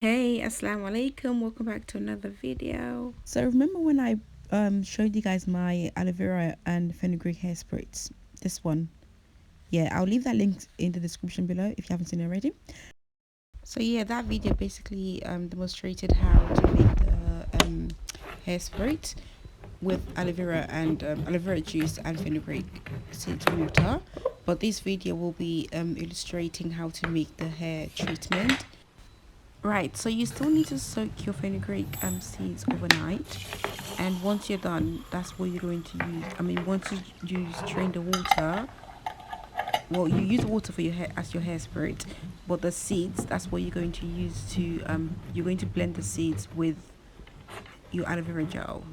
Hey, assalamu alaikum. Welcome back to another video. So remember when I showed you guys my aloe vera and fenugreek hair sprays? This one. Yeah, I'll leave that link in the description below if you haven't seen it already. So yeah, that video basically demonstrated how to make the hairspray with aloe vera juice and fenugreek seeds water. But this video will be illustrating how to make the hair treatment. Right, so you still need to soak your fenugreek seeds overnight, and once you're done, that's what you're going to use. Once you strain the water, well, you use water for your hair as your hairspray, but the seeds, that's what you're going to use to you're going to blend the seeds with your aloe vera gel.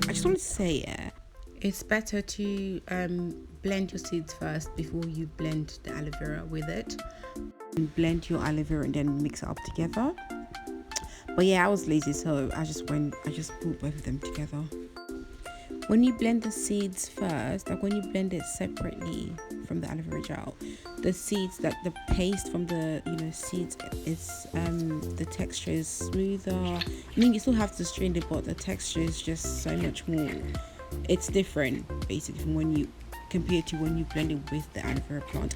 I just wanted to say, yeah, it's better to blend your seeds first before you blend the aloe vera with it. And blend your aloe vera and then mix it up together. But yeah, I was lazy, so I just put both of them together. When you blend the seeds first, like when you blend it separately from the aloe vera gel, the seeds, that the paste from the seeds is the texture is smoother. You still have to strain it, but the texture is just so much more. It's different basically from when you compare to when you blend it with the aloe vera plant.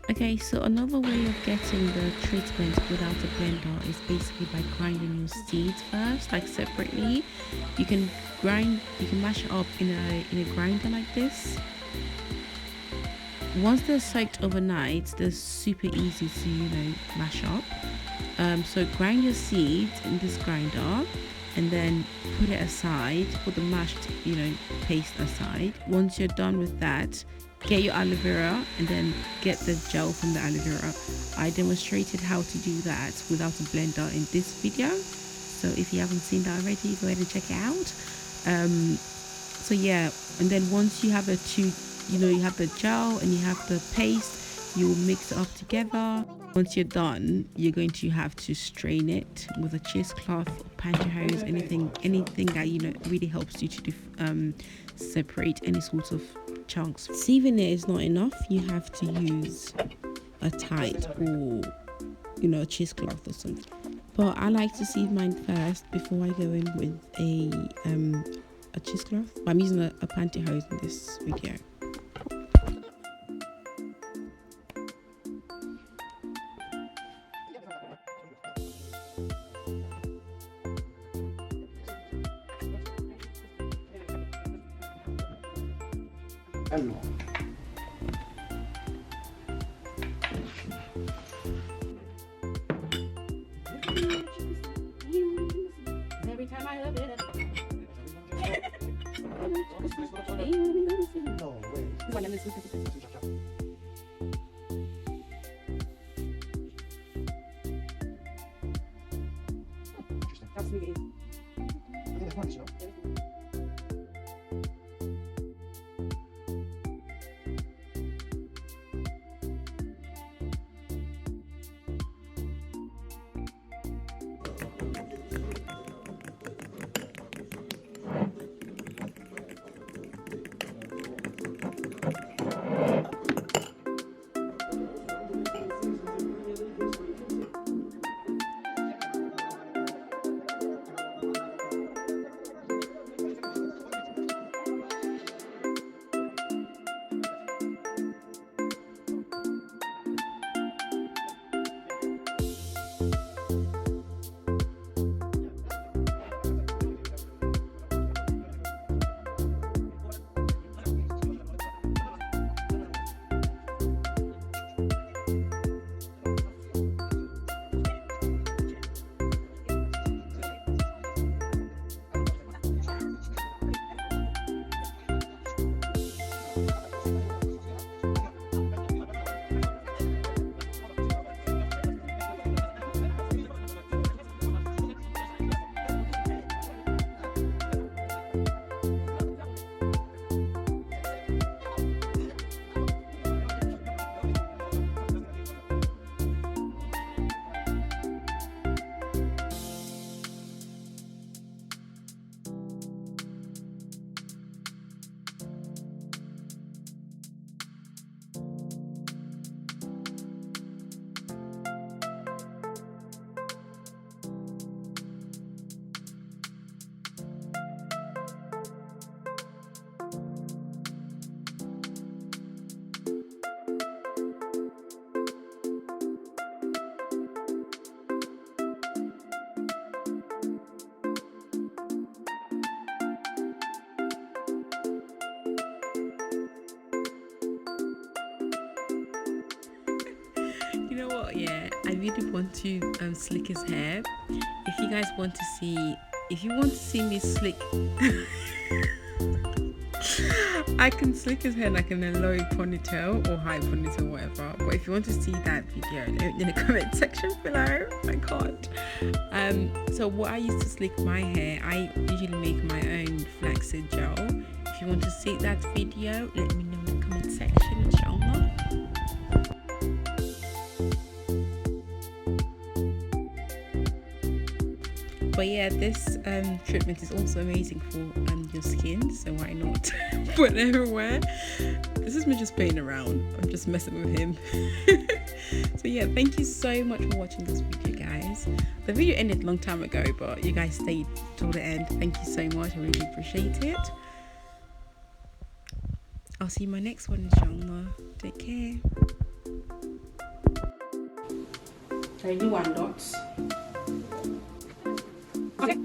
Okay, so another way of getting the treatment without a blender is basically by grinding your seeds first, like separately. You can mash it up in a grinder like this. Once they're soaked overnight, they're super easy to mash up. So grind your seeds in this grinder and then put it aside, put the mashed paste aside. Once you're done with that, get your aloe vera and then get the gel from the aloe vera. I demonstrated how to do that without a blender in this video, so if you haven't seen that already, go ahead and check it out. So yeah, and then once you have you have the gel and you have the paste, you will mix it up together. Once you're done, you're going to have to strain it with a cheesecloth or pantyhose, anything that really helps you to separate any sort of chunks. Sieving it is not enough. You have to use a tide or a cheesecloth or something. But I like to sieve mine first before I go in with a cheesecloth. I'm using a pantyhose in this video. Every time I love it. No way. That's really easy. I think that's nice, you know? I really want to slick his hair. If you guys want to see, if you want to see me slick, I can slick his hair like in a low ponytail or high ponytail, whatever. But if you want to see that video, let me in the comment section below. I can't. So what I used to slick my hair, I usually make my own flaxseed gel. If you want to see that video, let me know in the comment section, inshallah. But yeah, this treatment is also amazing for your skin, so why not put it everywhere. This is me just playing around. I'm just messing with him. So yeah, thank you so much for watching this video, guys. The video ended a long time ago, but you guys stayed till the end. Thank you so much. I really appreciate it. I'll see you in my next one, inshallah. Take care. So you want dots. Okay.